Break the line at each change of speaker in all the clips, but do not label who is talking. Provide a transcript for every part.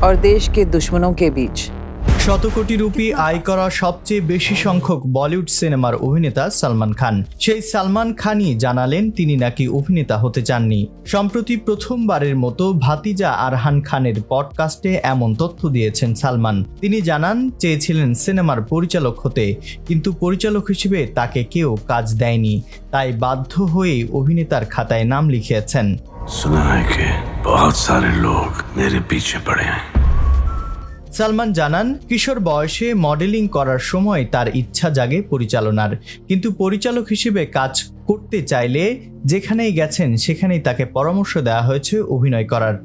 और देश के दुश्मनों के बीच।
শত কোটি রুপি আয় করা সবচেয়ে বেশি সংখ্যক বলিউড সিনেমার অভিনেতা সালমান খান। সেই সালমান খানই জানালেন তিনি নাকি অভিনেতা হতে চাননি। সম্প্রতি প্রথমবারের মতো ভাতিজা আরহান খানের পডকাস্টে এমন তথ্য দিয়েছেন সালমান। তিনি জানান চেয়েছিলেন সিনেমার পরিচালক হতে, কিন্তু পরিচালক হিসেবে তাকে কেউ কাজ দেয়নি, তাই বাধ্য হয়ে অভিনেতার খাতায় নাম লিখিয়েছেন।
सुना है कि बहुत सारे लोग मेरे पीछे पड़े हैं।
সালমান জানান কিশোর বয়সে মডেলিং করার সময় তার ইচ্ছা জাগে পরিচালনার, কিন্তু পরিচালক হিসেবে কাজ করতে চাইলে যেখানেই গেছেন সেখানেই তাকে পরামর্শ দেওয়া হয়েছে অভিনয় করার।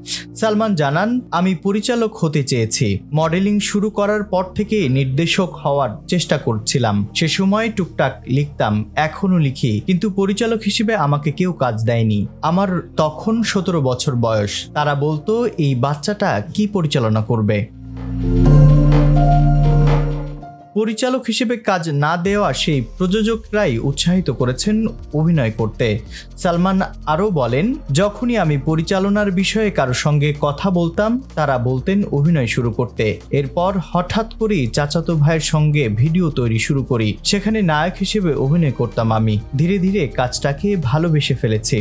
সালমান জানান, আমি পরিচালক হতে চেয়েছি। মডেলিং শুরু করার পর থেকে নির্দেশক হওয়ার চেষ্টা করছিলাম। সে সময় টুকটাক লিখতাম, এখনো লিখি, কিন্তু পরিচালক হিসেবে আমাকে কেউ কাজ দেয়নি। আমার তখন 17 বছর বয়স। তারা বলতো এই বাচ্চাটা কি পরিচালনা করবে। পরিচালক হিসেবে কাজ না দেওয়া সেই প্রযোজকরাই উৎসাহিত করেছেন অভিনয় করতে। সালমান আরও বলেন, যখনই আমি পরিচালনার বিষয়ে কারো সঙ্গে কথা বলতাম তারা বলতেন অভিনয় শুরু করতে। এরপর হঠাৎ করেই চাচাতো ভাইয়ের সঙ্গে ভিডিও তৈরি শুরু করি, সেখানে নায়ক হিসেবে অভিনয় করতাম আমি। ধীরে ধীরে কাজটাকে ভালোবেসে ফেলেছি।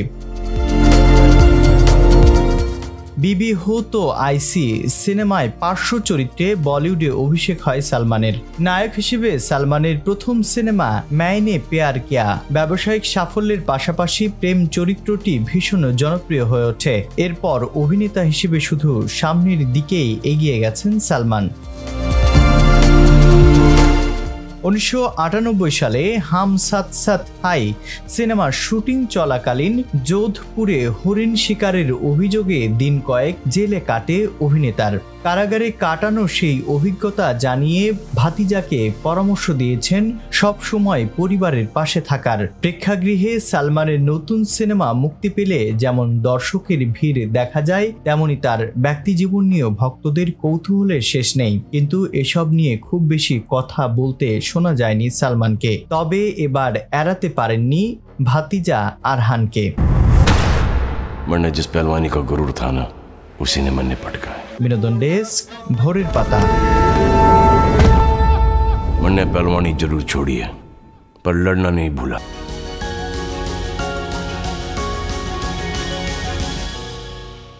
বিবি হো তো আইসি সিনেমায় পার্শ্ব চরিত্রে বলিউডে অভিষেক হয় সালমানের। নায়ক হিসেবে সালমানের প্রথম সিনেমা ম্যায়নে প্যার কিয়া। ব্যবসায়িক সাফল্যের পাশাপাশি প্রেম চরিত্রটি ভীষণ জনপ্রিয় হয়ে ওঠে। এরপর অভিনেতা হিসেবে শুধু সামনের দিকেই এগিয়ে গেছেন সালমান। 1998 সালে হাম সাথ সাথ হাই সিনেমার শুটিং চলাকালীন যোধপুরে হরিণ শিকারের অভিযোগে দিন কয়েক জেলে কাটে অভিনেতার। কারাগারে কাটানো সেই অভিজ্ঞতা জানিয়ে ভাতিজাকে পরামর্শ দিয়েছেন সব সময় পরিবারের পাশে থাকার। প্রেক্ষাগৃহে সালমানের নতুন সিনেমা মুক্তি পেলে যেমন দর্শকের ভিড় দেখা যায়, তেমনি তার ব্যক্তিজীবন নিয়েও ভক্তদের কৌতূহলের শেষ নেই। কিন্তু এসব নিয়ে খুব বেশি কথা বলতে শোনা যায়নি সালমানকে। তবে এবার এড়াতে পারেননি ভাতিজা আরহানকে।
मरने जिस पहलवानी का गुरूर था ना, उसी ने मरने पड़ गया।
বিনোদন ডেস্ক, ভোরের পাতা।
मैंने पहलवानी जरूर छोड़ी है, पर लड़ना नहीं भूला।